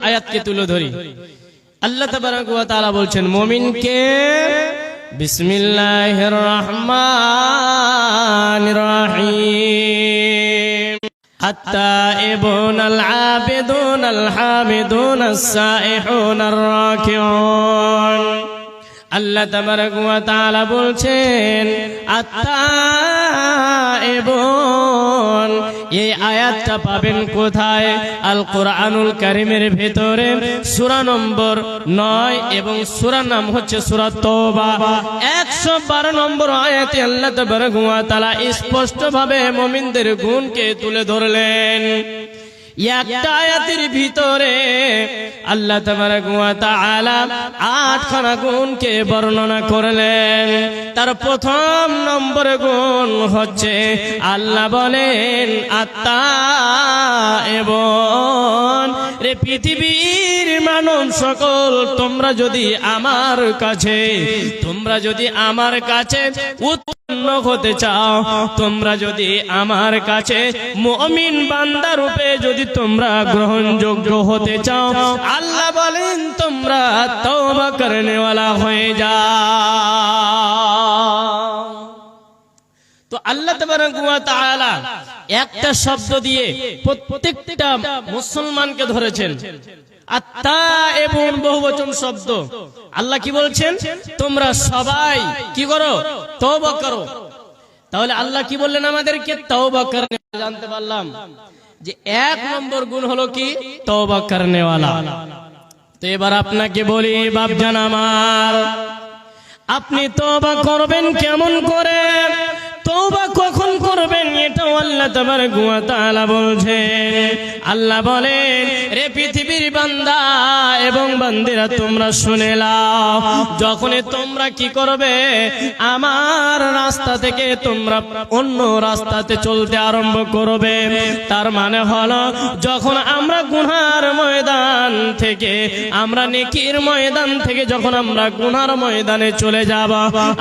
আয়াতকে তুলে ধরি। আল্লাহ তাবারক ওয়া তাআলা বলছেন মুমিনকে বিসমিল্লাহির রহমানির রহিম আত-তাইবুনাল আবিদুনাল হামিদুনাস সাইহুনার রাকিউন। আল্লাহ তাবারক ওয়া তাআলা বলছেন আত-তাইবুন। এই আয়াতটা পাবেন কোথায়? আল কোরআনুল কারীমের ভিতরে সূরা নম্বর 9 এবং সূরার নাম হচ্ছে সূরা তওবা। 112 নম্বর আয়াতে আল্লাহ তাবারক ওয়া তাআলা স্পষ্টভাবে মুমিনদের গুণকে তুলে ধরলেন। একটা আয়াতের ভিতরে আল্লাহ তাবারক ওয়া তাআলা 8খানা গুণকে বর্ণনা করলেন। তার প্রথম নম্বর গুণ হচ্ছে আল্লাহ বলেন আত-তাইবুন। রে পৃথিবীর মানব সকল, তোমরা যদি আমার কাছে উৎপন্ন হতে চাও, তোমরা যদি আমার কাছে মুমিন বান্দা রূপে যদি তোমরা গ্রহণযোগ্য হতে চাও, আল্লাহ বলেন তোমরা তওবা করনেওয়ালা হয়ে যাও। তো আল্লাহ তাবারক ওয়া তাআলা একটা শব্দ দিয়ে প্রত্যেকটা মুসলমানকে ধরেছেন। আত-তাইবুন বহুবচন শব্দ। আল্লাহ কি বলছেন? তোমরা সবাই কি করো? তওবা করো। তাহলে আল্লাহ কি বললেন আমাদেরকে? তওবা করনে। জানতে পারলাম যে 1 নম্বর গুণ হলো কি? তওবা করনেওয়ালা। তো এবার আপনাকে বলি বাপজান আমার, আপনি তওবা করবেন কেমন করে? তওবা কখন করবেন? এটাও আল্লাহ তাবারক ওয়া তাআলা বলছেন। আল্লাহ বলেন রে পৃথিবীর বান্দা এবং বান্দিরা তোমরা শুনে নাও, যখন তোমরা কি করবে? আমার রাস্তা থেকে তোমরা অন্য রাস্তাতে চলতে আরম্ভ করবে। তার মানে হলো যখন আমরা গুনার ময়দান থেকে, আমরা নেকির ময়দান থেকে যখন আমরা গুনার ময়দানে চলে যাব,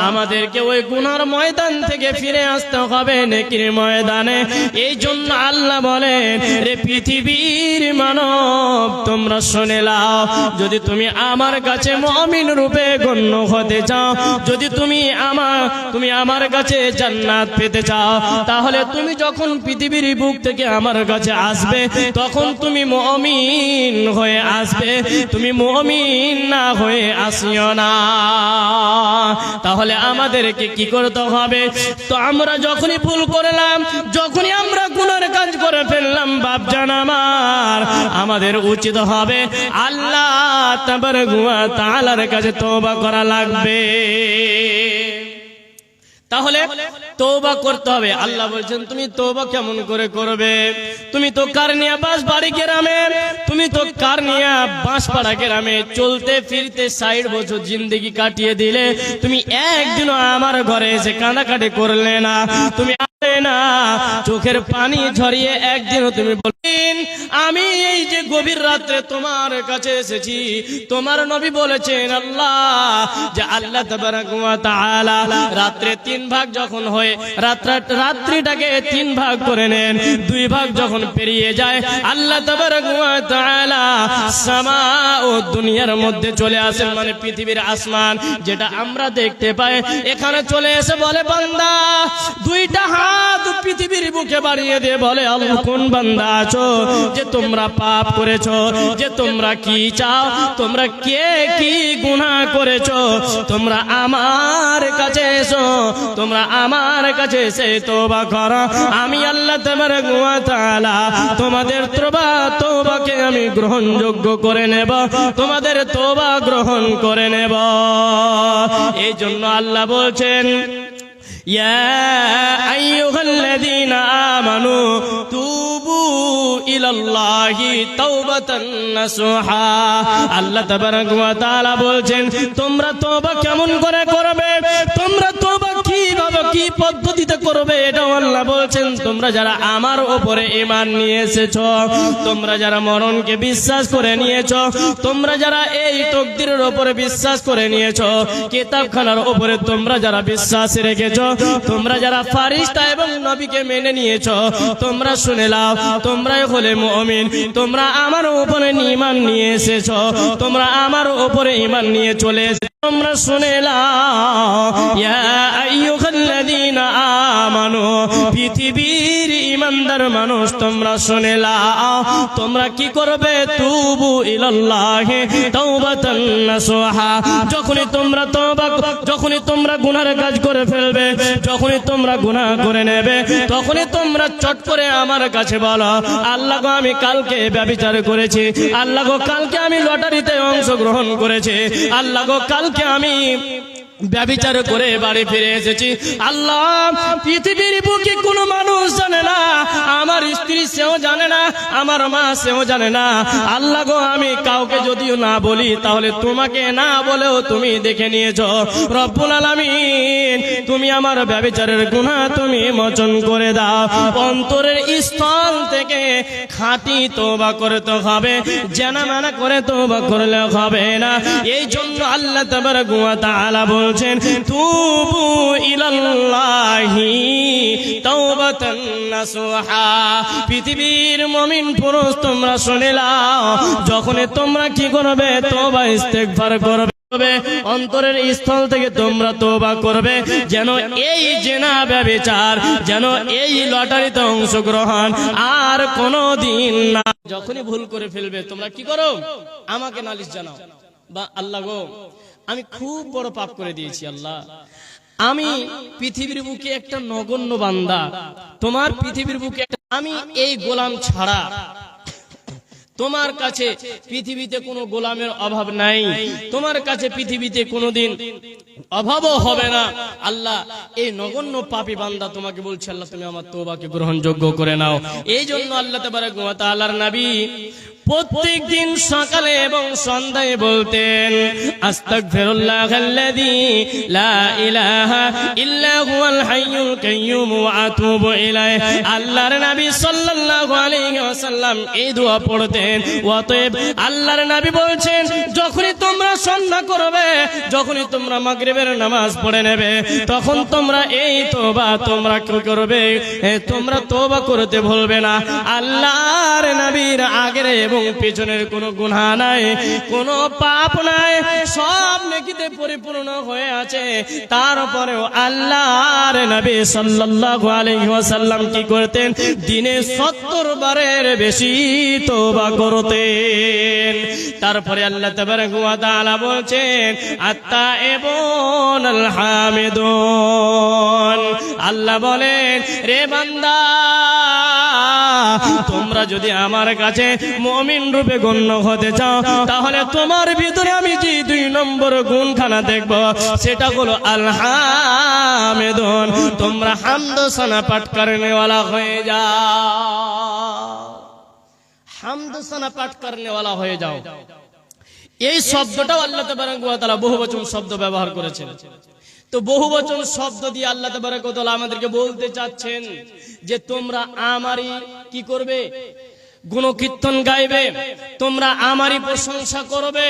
আমাদেরকে ওই গুনার ময়দান থেকে ফিরে আসতে হবে নেকির ময়দানে। এই জন্য আল্লাহ বলেন রে পৃথিবীর মানব তোমরা শুনে নাও, যদি তুমি আমার কাছে মুমিন রূপে গণ্য হতে চাও, যদি তুমি আমার কাছে জান্নাত পেতে চাও, তাহলে তুমি যখন পৃথিবীর বুক থেকে আমার কাছে আসবে, তখন তুমি মুমিন হয়ে আসবে, তুমি মুমিন না হয়ে আসিও না। তাহলে আমাদেরকে কি করতে হবে? তো আমরা যখনই ভুল করলাম, যখনই আমরা গুনার কাজ করে ফেললাম বাপজান আমার, আমাদের উচিত হবে আল্লাহ তাবারক ওয়া তাআলার কাছে তওবা করা লাগবে। তাহলে তওবা করতে হবে। আল্লাহ বলছেন তুমি তওবা কেমন করে করবে? তুমি তো কারনিয়া বাঁশবাড়ি গ্রামে, তুমি তো কারনিয়া বাঁশপাড়া গ্রামে চলতে ফিরতে 60 বছর জিন্দেগি কাটিয়ে দিলে, তুমি একদিনও আমার ঘরে এসে কাঁদাকাটি করলে না, তুমি না চোখের পানি ঝরিয়ে একদিনও তুমি বললেন আমি এই যে গভীর রাত্রে তোমার কাছে এসেছি। তোমার নবী বলেছেন আল্লাহ যে আল্লাহ তাবারক ওয়া তাআলা রাত্রে 3 ভাগ যখন হয়, রাত্রিটাকে 3 ভাগ করে নেন। 2 ভাগ যখন পেরিয়ে যায়, আল্লাহ তাবারক ওয়া তাআলা সামা ও দুনিয়ার মধ্যে চলে আসেন, মানে পৃথিবীর আসমান যেটা আমরা দেখতে পাই, এখানে চলে এসে বলে বান্দা, 2টা হাত পৃথিবীর বুকে বাড়িয়ে দিয়ে বলে আল্লাহ কোন বান্দা আছো যে তোমরা পাপ করেছো, যে তোমরা কি চাও, তোমরা কে কি গুনাহ করেছো, তোমরা আমার কাছে এসো, তোমরা আমার কাছে এসে তওবা করো। আমি আল্লাহ তাবারক ওয়া তাআলা তোমাদের তওবাকে আমি গ্রহণযোগ্য করে নেব, তোমাদের তওবা গ্রহণ করে নেব। এই জন্য আল্লাহ বলছেন ইয়া আইয়ুহাল্লাযীনা আমানু তুবু ইলাল্লাহি তাওবাতান নাসুহা। আল্লাহ তাবারক ওয়া তাআলা বলছেন তোমরা তওবা কেমন করে করবে? তোমরা তওবা কিভাবে কি পদ্ধতিতে করবে এটাও আল্লাহ বলছেন। তোমরা যারা আমার উপরে ঈমান নিয়ে এসেছো, তোমরা যারা মরণকে বিশ্বাস করে নিয়েছো, তোমরা যারা এই তাকদীরের উপরে বিশ্বাস করে নিয়েছো, কিতাবখানার উপরে তোমরা যারা বিশ্বাস রেখেছো, তোমরা যারা ফেরেশতা এবং নবীকে মেনে নিয়েছো, তোমরা শুনে নাও, তোমরাই হলে মুমিন। তোমরা আমার উপরে ঈমান নিয়ে এসেছো, তোমরা আমার উপরে ঈমান নিয়ে চলে এসেছো। তোমরা শুনে নাও, ইয়া আইয়ুহাল্লাযীনা আমানু, পৃথিবীর ঈমানদার মানুষ তোমরা শুনে নাও, তোমরা কি করবে? তুবু ইলাল্লাহি তাওবাতান নাসুহা। যখনই তোমরা গুনাহের কাজ করে ফেলবে, যখনই তোমরা গুনাহ করে নেবে, তখনই তোমরা চট করে আমার কাছে বলো, আল্লাহ গো আমি কালকে ব্যভিচার করেছি, আল্লাহ গো কালকে আমি লটারিতে অংশগ্রহণ করেছি, আল্লাহ গো কালকে আমি ব্যভিচার করে বাড়ি ফিরে এসেছি। আল্লাহ, পৃথিবীর বুকে কোনো মানুষ জানে না, আমার স্ত্রী সেও জানে না, আমার মা সেও জানে না। আল্লাহ গো আমি কাউকে যদিও না বলি, তাহলে তোমাকে না বলেও তুমি দেখে নিয়েছো। রব্বুল আলামিন, তুমি আমার ব্যভিচারের গুনাহ তুমি মোচন করে দাও। অন্তরের স্থল থেকে খাঁটি তওবা করতে হবে, জানা মানা করে তওবা করলে হবে না। এই জন্য আল্লাহ তাবারাক ওয়া তাআলা বলছেন, তুবু ইলাল্লাহি তাওবাতান নাসুহা। পৃথিবীর মুমিন পুরুষ তোমরা শুনে নাও, যখনই তোমরা কি করবে? তওবা ইস্তেগফার করবে, অন্তরের স্থল থেকে তোমরা তওবা করবে, যেন এই জিনা ব্যভিচার, যেন এই লটারিতে অংশগ্রহণ আর কোনোদিন না। যখনই ভুল করে ফেলবে তোমরা কি করো? আমাকে নালিশ জানাও, বা আল্লাহ গো আমি খুব বড় পাপ করে দিয়েছি, আল্লাহ আমি পৃথিবীর বুকে একটা নগণ্য বান্দা, তোমার পৃথিবীর বুকে আমি এই গোলাম ছাড়া তোমার কাছে পৃথিবীতে কোনো গোলামের অভাব নাই, তোমার কাছে পৃথিবীতে কোনোদিন অভাবও হবে না। আল্লাহ এই নগণ্য পাপী বান্দা তোমাকে বলছে, আল্লাহ তুমি আমার তওবাকে গ্রহণযোগ্য করে নাও। এই জন্য আল্লাহ তাবারাক ওয়া তাআলার নবী প্রত্যেক দিন সকালে এবং সন্ধ্যায় বলতেন, আস্তাগফিরুল্লাহাল্লাযী লা ইলাহা ইল্লা হুয়াল হাইয়ুল কাইয়্যুম ওয়া আতুবু ইলাইহি। আল্লাহর নবী সাল্লাল্লাহু আলাইহি ওয়াসাল্লাম এই দোয়া পড়তেন। অতএব আল্লাহর নবী বলছেন, যখনই তোমরা সন্ধ্যা করবে, যখনই তোমরা মাগরিবের নামাজ পড়ে নেবে, তখন তোমরা এই তওবা তোমরা কি করবে? তোমরা তওবা করতে ভুলবে না। আল্লাহর নবীর আগের এবং পেছনের কোনো গুনাহ নাই, কোনো পাপ নাই, সব নেকিতে পরিপূর্ণ হয়ে আছে। তারপরেও আল্লাহর নবী সাল্লাল্লাহু আলাইহি ওয়াসাল্লাম কি করতেন? দিনে 70 বারের বেশি তওবা করতেন। তারপরে আল্লাহ তাবারাক ওয়া তাআলা বলছেন, আত-তাইবুনাল হামিদুন। আল্লাহ বলেন, রে বান্দা, তোমরা যদি আমার কাছে মুমিন রূপে গণ্য হতে চাও, তাহলে তোমার ভিতরে আমি যে 2 নম্বর গুণখানা দেখব, সেটা হলো আল হামিদুন। তোমরা হামদ সানা পাঠ করনে वाला হয়ে যাও, হামদ সানা পাঠ করনে वाला হয়ে যাও। এই শব্দটাও আল্লাহ তাবারাক ওয়া তাআলা বহুবচন শব্দ ব্যবহার করেছেন। তো বহুবচন শব্দ দিয়ে আল্লাহ তাবারাক ওয়া তাআলা আমাদেরকে বলতে চাচ্ছেন যে তোমরা আমারই কি করবে? গুণকীর্তন গাইবে, তোমরা আমারই প্রশংসা করবে,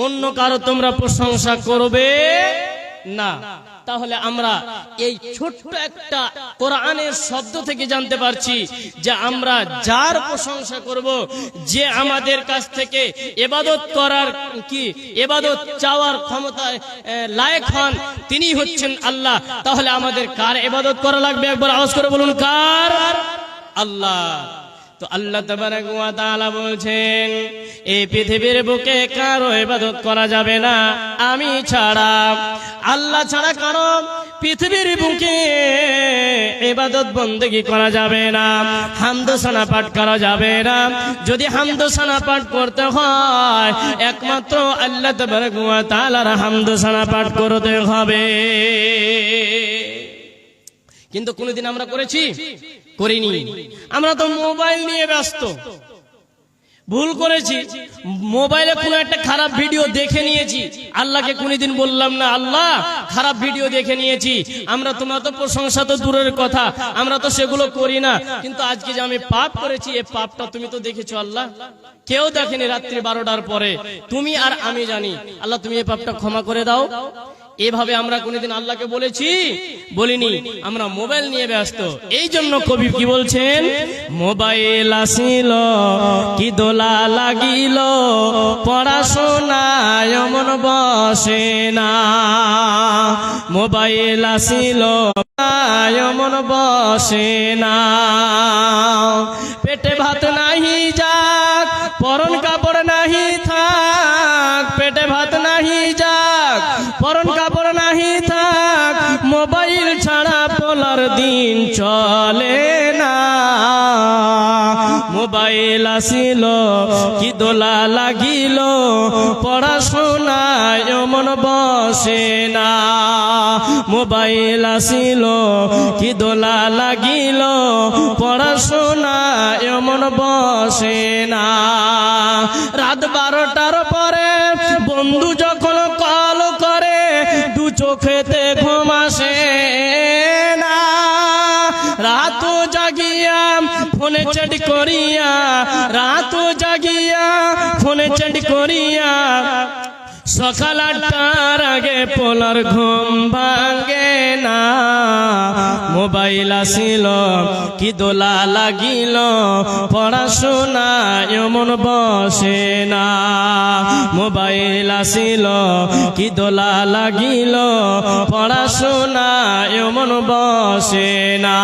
অন্য কারো তোমরা প্রশংসা করবে না। তাহলে আমরা এই ছোট্ট একটা কোরআনের শব্দ থেকে জানতে পারছি যে আমরা যার প্রশংসা করব, যে আমাদের কাছ থেকে ইবাদত করার কি ইবাদত চাওয়ার ক্ষমতায় লায়েক হন, তিনি হচ্ছেন আল্লাহ। তাহলে আমাদের কার ইবাদত করা লাগবে? একবার আওয়াজ করে বলুন, কার? আল্লাহ। তো আল্লাহ তাবারাক ওয়া তাআলা বলছেন, এই পৃথিবীর বুকে কারো ইবাদত করা যাবে না আমি ছাড়া। আল্লাহ ছাড়া কারো পৃথিবীর বুকে ইবাদত বন্দেগী করা যাবে না, হামদ সানা পাঠ করা যাবে না। যদি হামদ সানা পাঠ করতে হয়, একমাত্র আল্লাহ তাবারাক ওয়া তাআলার হামদ সানা পাঠ করতে হবে। কিন্তু কোনদিন আমরা করেছি? করিনি। আমরা তো মোবাইল নিয়ে ব্যস্ত, ভুল করেছি, মোবাইলে কোনো একটা খারাপ ভিডিও দেখে নিয়েছি, আল্লাহকে কোনদিন বললাম না আল্লাহ খারাপ ভিডিও দেখে নিয়েছি। আমরা তোমার তো প্রশংসা তো দূরের কথা, আমরা তো সেগুলো করি না, কিন্তু আজকে যে আমি পাপ করেছি এই পাপটা তুমি তো দেখেছো আল্লাহ, কেউ দেখেনি রাত্রি 12টার পরে, তুমি আর আমি জানি। আল্লাহ তুমি এই পাপটা ক্ষমা করে দাও। এভাবে আমরা কোনদিন আল্লাহকে বলেছি? বলিনি। আমরা মোবাইল নিয়ে ব্যস্ত। এই জন্য কবি কি বলছেন? মোবাইল আসিল কি দোলা লাগিল, পড়াশোনায় মন বসে না। মোবাইল আসিল মন বসে না। পেটে ভাত নাহি যাক, পরন কাপড় নাহি থাক। পেটে ভাত নাহি যাক, পরন কাপড় নাহি থাক। মোবাইল ছাড়া বলার দিন চলে না। মোবাইল আসিল কি দোলা লাগিল, পড়াশোনায় মন বসে না। মোবাইল আসিল কি দোলা লাগিল, পড়াশোনায় মন বসে না। রাত 12টার পরে বন্ধু যখন কল করে, দু চোখেতে ঘুম আসে না। রাত জাগিয়া ফোনে চ্যাট করিয়া, রাত জাগিয়া ফোনে চ্যাট করিয়া, সকাল 8টার আগে পোলার ঘুম ভাঙে না। মোবাইল আসিল কি দোলা লাগিল, পড়াশোনায় মন বসে না। মোবাইল আসিল কি দোলা লাগিল, পড়াশোনায় মন বসে না।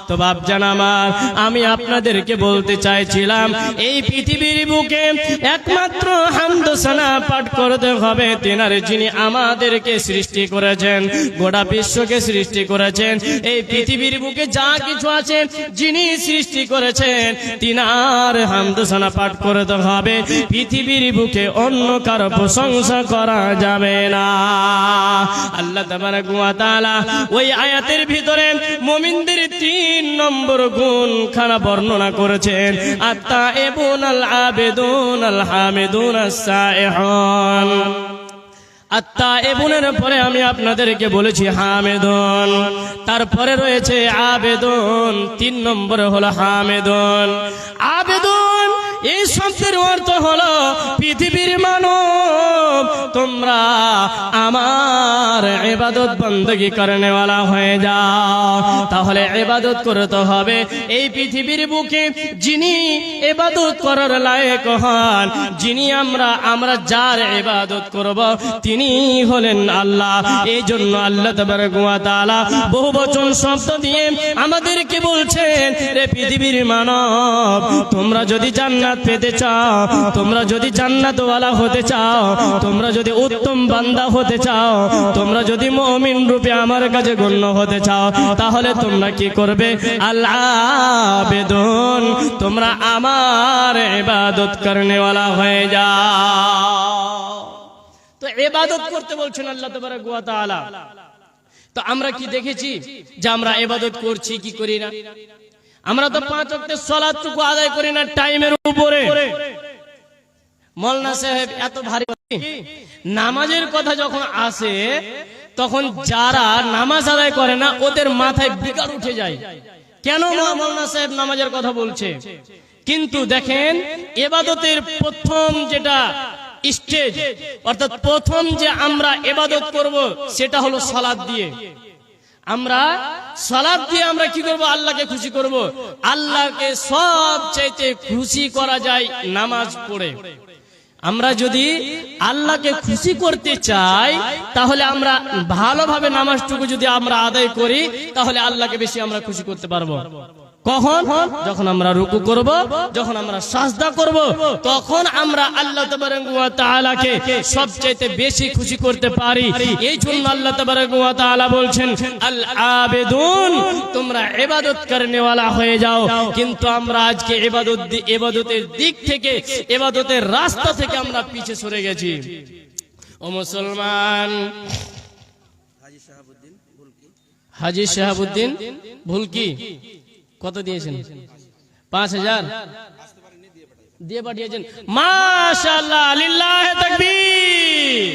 তো বাপজান আমার, আমি আপনাদেরকে বলতে চাইছিলাম, এই পৃথিবীর বুকে একমাত্র হামদ সানা পাঠ করতে হবে তিনার, যিনি আমাদেরকে সৃষ্টি করেছেন, গোটা বিশ্বকে সৃষ্টি করেছেন। এই পৃথিবীর বুকে যা কিছু আছে যিনি সৃষ্টি করেছেন তিনার হামদ সানা পাঠ করতে হবে। পৃথিবীর বুকে অন্য কারো প্রশংসা করা যাবে না। আল্লাহ তাবারক ওয়া তাআলা ওই আয়াতের ভিতরে মুমিনদের 3 নম্বর গুণ খানা বর্ণনা করেছেন। আত-তাইবুন আল আবিদুন আল হামিদুন আস-সাইহুন। আত-তাইবুনের পরে আমি আপনাদেরকে বলেছি হামিদুন, তারপরে রয়েছে আবেদুন, 3 নম্বরে হলো হামিদুন। আবেদুন এই শব্দের অর্থ হলো পৃথিবীর মানব তোমরা আমার ইবাদত বندگی করনে वाला হয়ে যাও। তাহলে ইবাদত করতে হবে এই পৃথিবীর বুকে যিনি ইবাদত করার লায়ক হন, যিনি আমরা যার ইবাদত করব তিনি হলেন আল্লাহ। এই জন্য আল্লাহ তাবারক ওয়া তাআলা বহুবচন শব্দ দিয়ে আমাদেরকে বলছেন, রে পৃথিবীর মানব তোমরা যদি জান্নাত পেতে চাও, তোমরা যদি জান্নাতওয়ালা হতে চাও, তোমরা যদি উত্তম বান্দা হতে চাও, তোমরা যদি মুমিন রূপে আমার কাছে গণ্য হতে চাও, তাহলে তোমরা কি করবে? আল্লাহ আবেদন, তোমরা আমার ইবাদত করনে वाला হয়ে যাও। তো ইবাদত করতে বলছেন আল্লাহ তাবারক ওয়া তাআলা। তো আমরা কি দেখেছি যে আমরা ইবাদত করছি কি করি না? আমরা তো 5 ওয়াক্তের সালাতটুকু আদায় করি না টাইমের উপরে। মওলানা সাহেব এত ভারী নামাজের কথা যখন আসে, তখন যারা নামাজ আদায় করে না ওদের মাথায় বিকার উঠে যায়, কেন মওলানা সাহেব নামাজের কথা বলছে? কিন্তু দেখেন ইবাদতের প্রথম যেটা স্টেজ, অর্থাৎ প্রথম যে আমরা ইবাদত করব সেটা হলো সালাত দিয়ে। আমরা সালাত দিয়ে আমরা কি করব? আল্লাহকে খুশি করব। আল্লাহকে সবচাইতে খুশি করা যায় নামাজ পড়ে। আমরা যদি আল্লাহকে খুশি করতে চাই তাহলে আমরা ভালোভাবে নামাজটুকু যদি আমরা আদায় করি তাহলে আল্লাহকে বেশি আমরা খুশি করতে পারবো। কখন? যখন আমরা রুকু করব, যখন আমরা সাজদা করব, তখন আমরা আল্লাহ তাবারক ওয়া তাআলাকে সবচেয়ে বেশি খুশি করতে পারি। এই জন্য আল্লাহ তাবারক ওয়া তাআলা বলছেন আল আবেদুন, তোমরা ইবাদত করনে वाला হয়ে যাও। কিন্তু আমরা আজকে ইবাদতের দিক থেকে, ইবাদতের রাস্তা থেকে আমরা পিছে সরে গেছি। ও মুসলমান, হাজী শাহাবুদ্দিন ভুলকি কত দিয়েছেন? 5000। দিয়ে পাঠিয়েছেন। মাশাআল্লাহ, লিল্লাহি তাকবীর।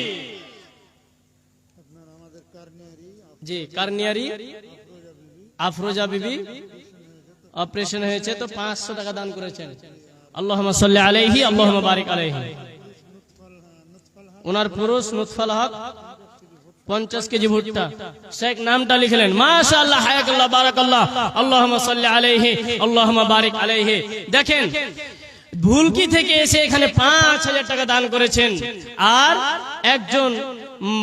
জি, কারনিয়ারি আফরোজা বিবি অপারেশন হয়েছে, তো 500 টাকা দান করেছেন। আল্লাহুম্মা সাল্লি আলাইহি, আল্লাহুম্মা বারিক আলাইহি। ওনার পুরুষ লুৎফুল হক 50 কেজি ভুট্টা, শেখ নামটা লিখলেন। মাশাআল্লাহ, হায়াকাল্লাহ, বারাকাল্লাহ, আল্লাহুম্মা সাল্লি আলাইহি, আল্লাহুম্মা বারিক আলাইহি। দেখেন, ভুলকি থেকে এসে এখানে 5000 টাকা দান করেছেন। আর একজন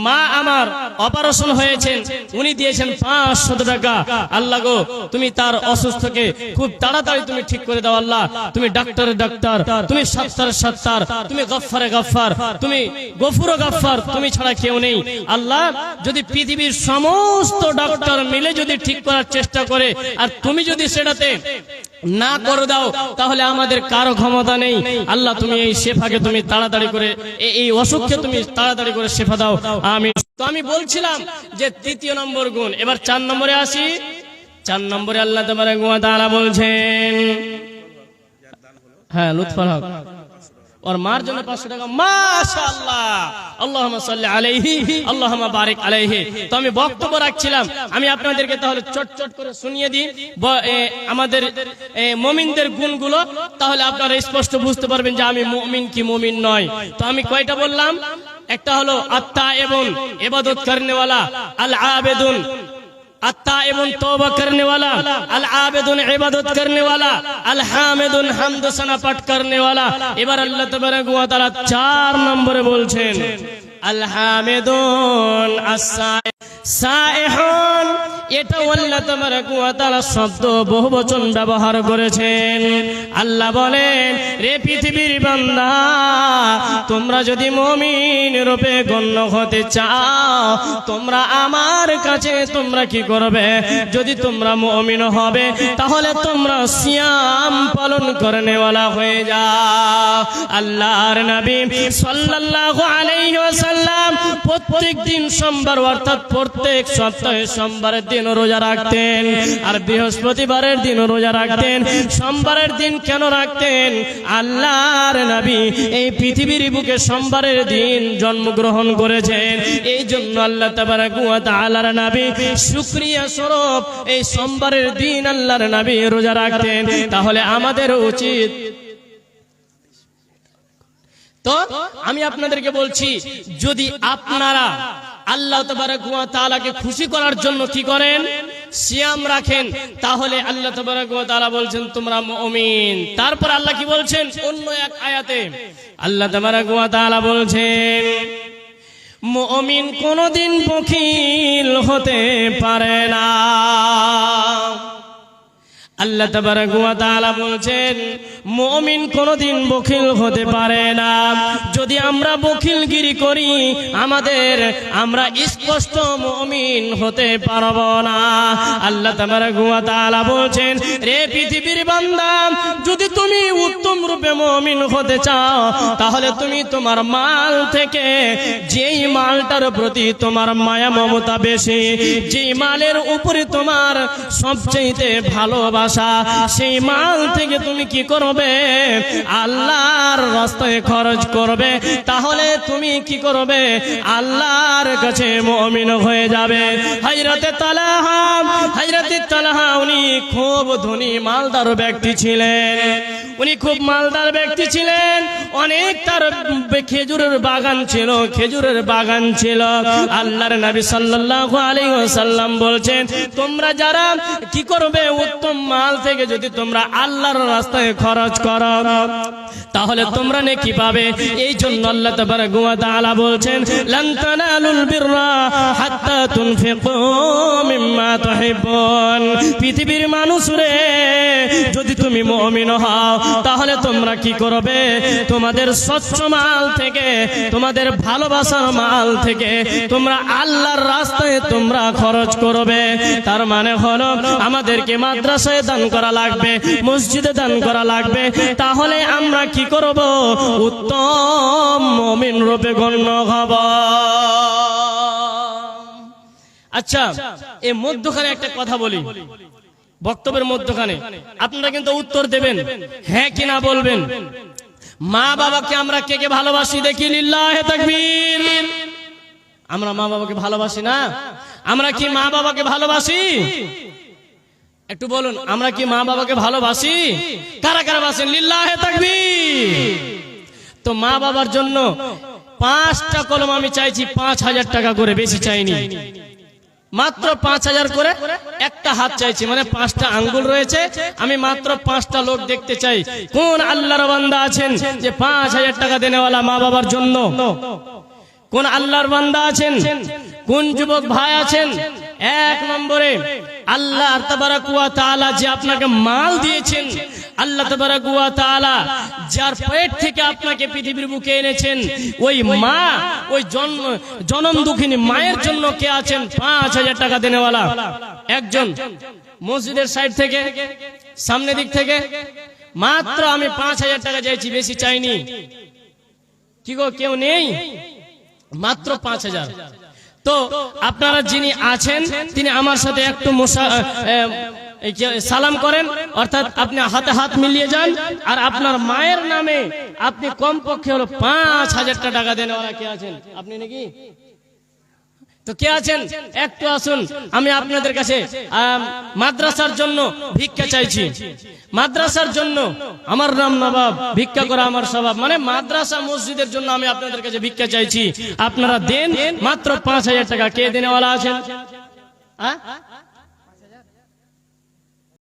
মা আমার অপারেশন হয়েছেন, উনি দিয়েছেন 500 টাকা। আল্লাহ গো, তুমি তার অসুস্থকে খুব তাড়াতাড়ি তুমি ঠিক করে দাও আল্লাহ। তুমি ডাক্তারের ডাক্তার, তুমি সত্তারের সত্তার, তুমি গফফারে গফফার, তুমি গফুর গফফার, তুমি ছাড়া কেউ নেই আল্লাহ। যদি পৃথিবীর সমস্ত ডাক্তার মিলে যদি ঠিক করার চেষ্টা করে, আর তুমি যদি সেটাতে না করে দাও, তাহলে আমাদের কারো ক্ষমতা নেই আল্লাহ। তুমি এই শেফাকে তুমি তাড়াতাড়ি করে, এই অসুখকে তুমি তাড়াতাড়ি করে শেফা দাও, আমিন। তো আমি বলছিলাম যে 3 নম্বর গুণ। এবার 4 নম্বরে আসি। 4 নম্বরে আল্লাহ তাবারাক ওয়া তাআলা বলছেন, হ্যাঁ, লুৎফুল হক ওর মার জন্য 500 টাকা। মাশাআল্লাহ, আল্লাহুম্মা সাল্লি আলাইহি, আল্লাহুম্মা বারিক আলাইহি। তো আমি বক্তব্য রাখছিলাম, আমি আপনাদেরকে তাহলে চটচট করে শুনিয়ে দিই আমাদের মুমিনদের গুণগুলো, তাহলে আপনারা স্পষ্ট বুঝতে পারবেন যে আমি মুমিন কি মুমিন নয়। তো আমি কয়টা বললাম? একটা হলো আত্তাইবুন, ইবাদত করনে ওয়ালা, আল আবেদুন, আত্তাইবুন তওবা করনে ওয়ালা, আল আবেদুন ইবাদত করনে ওয়ালা, আল হামিদুন হামদ সানা পাঠ করনে ওয়ালা। এবার আল্লাহ তাবারাক ওয়া তাআলা 4 নম্বরে বলছেন আল হামিদুন as-সাইহুন। এটা আল্লাহ তাবারাক ওয়া তাআলা শব্দ বহুবচন ব্যবহার করেছেন। আল্লাহ বলেন, রে পৃথিবীর বান্দা, তোমরা যদি মুমিন রূপে গণ্য হতে চাও, তোমরা আমার কাছে তোমরা কি করবে? যদি তোমরা মুমিন হবে, তাহলে তোমরা সিয়াম পালন করনেওয়ালা হয়ে যাও। আল্লাহর নবী সাল্লাল্লাহু আলাইহি ওয়াসাল্লাম প্রত্যেক দিন সোমবার, অর্থাৎ প্রত্যেক সপ্তাহে সোমবারের দিন রোজা রাখতেন, আর বৃহস্পতিবারের দিন রোজা রাখতেন। সোমবারের দিন কেন রাখতেন? আল্লাহর নবী এই পৃথিবীর বুকে সোমবারের দিন জন্মগ্রহণ করেছেন, এই জন্য আল্লাহ তাবারাক ওয়া তাআলার নবী শুকরিয়া স্বরূপ এই সোমবারের দিন আল্লাহর নবী রোজা রাখতেন। তাহলে আমাদের উচিত। তো আমি আপনাদেরকে বলছি, যদি আপনারা আল্লাহ তাবারাক ওয়া তাআলাকে খুশি করার জন্য কি করেন? সিয়াম রাখেন, তাহলে আল্লাহ তাবারাক ওয়া তাআলা বলছেন তোমরা মুমিন। তারপর আল্লাহ কি বলছেন অন্য এক আয়াতে? আল্লাহ তাবারাক ওয়া তাআলা বলছেন, মুমিন কোনদিন বখিল হতে পারে না। আল্লাহ তাবারাক ওয়া তাআলা বলছেন, মুমিন কোনদিন বখিল হতে পারে না। যদি আমরা বখিলগিরি করি, আমরা স্পষ্ট মুমিন হতে পারব না। আল্লাহ তাবারাক ওয়া তাআলা বলছেন, রে পৃথিবীর বান্দা, যদি তুমি উত্তম রূপে মুমিন হতে চাও, তাহলে তুমি তোমার মাল থেকে, যেই মালটার প্রতি তোমার মায়া মমতা বেশি, যেই মালের উপরে তোমার সবচেয়ে ভালোবাসা, সেই মাল থেকে তুমি কি করবে? আল্লাহর রাস্তায় খরচ করবে। তাহলে তুমি কি করবে? আল্লাহর কাছে মুমিন হয়ে যাবে। হযরতে তালহা উনি খুব ধনী মালদার ব্যক্তি ছিলেন। উনি খুব মালদার ব্যক্তি ছিলেন। অনেক তার খেজুরের বাগান ছিল। আল্লাহর নবী সাল্লাল্লাহু আলাইহি ওয়াসাল্লাম বলছেন, তোমরা যারা কি করবে? উত্তম মাল থেকে যদি তোমরা আল্লাহর রাস্তায় খরচ করো, তাহলে তোমরা নেকি পাবে। এই জন্য আল্লাহ তাবারাক ওয়া তাআলা বলছেন, লান তানালুল বিররা হাত্তা তুনফিকু মিম্মা তুহিব্বুন। পৃথিবীর মানুষ রে, যদি তুমি মুমিন হও, তাহলে তোমরা কি করবে? তোমাদের স্বচ্ছ মাল থেকে, তোমাদের ভালোবাসার মাল থেকে তোমরা আল্লাহর রাস্তায় তোমরা খরচ করবে। তার মানে হলো আমাদেরকে মাদ্রাসায় দান করা লাগবে, মসজিদে দান করা লাগবে। তাহলে আমরা কি করব? উত্তম মুমিন রূপে গণ্য হব। আচ্ছা, এই মধ্যখানে একটা কথা বলি, বক্তব্যের মধ্যখানে আপনারা কিন্তু উত্তর দেবেন, হ্যাঁ কিনা বলবেন। মা বাবাকে আমরা কে কে ভালোবাসি দেখি, লিল্লাহে তাকবীর। আমরা মা বাবাকে ভালোবাসি না? আমরা কি মা বাবাকে ভালোবাসি? একটু বলুন, আমরা কি মা বাবাকে ভালোবাসি? কারা কারা বাসেন? লিল্লাহে তাকবীর। তো মা বাবার জন্য 5টা কলম আমি চাইছি 5000 টাকা করে, বেশি চাইনি, মাত্র 5000 করে একটা হাত চাইছি, মানে 5টা আঙ্গুল রয়েছে। আমি মাত্র 5টা লোক দেখতে চাই কোন আল্লাহর বান্দা আছেন যে 5000 টাকা দেনেওয়ালা মা বাবার জন্য। কোন আল্লাহর বান্দা আছেন, কোন যুবক ভাই আছেন? 1 নম্বরে আল্লাহ তাবারাক ওয়া তাআলা যে আপনাকে মাল দিয়েছেন, আল্লাহ তাবারাক ওয়া তাআলা যার পেট থেকে আপনাকে পৃথিবীর বুকে এনেছেন, ওই মা, ওই জনম দুঃখিনী মায়ের জন্য কে আছেন 5000 টাকা দেনেওয়ালা? একজন মসজিদের সাইড থেকে, সামনে দিক থেকে। মাত্র আমি 5000 টাকা চাইছি, বেশি চাইনি। কি গো, কেউ নেই? মাত্র 5000। তো আপনারা যিনি আছেন তিনি আমার সাথে একটু সালাম করেন, অর্থাৎ আপনি হাতে হাত মিলিয়ে যান, আর আপনার মায়ের নামে আপনি কমপক্ষে হলো 5000 টাকা দেনেওয়ালা কে আছেন? আপনি নাকি? তো কে আছেন একটু আসুন। আমি আপনাদের কাছে মাদ্রাসার জন্য ভিক্ষা চাইছি, মাদ্রাসার জন্য। আমার নাম নবাব, ভিক্ষা করা আমার স্বভাব, মানে মাদ্রাসা মসজিদের জন্য আমি আপনাদের কাছে ভিক্ষা চাইছি। আপনারা দেন মাত্র 5000 টাকা। কে দেনেওয়ালা আছেন?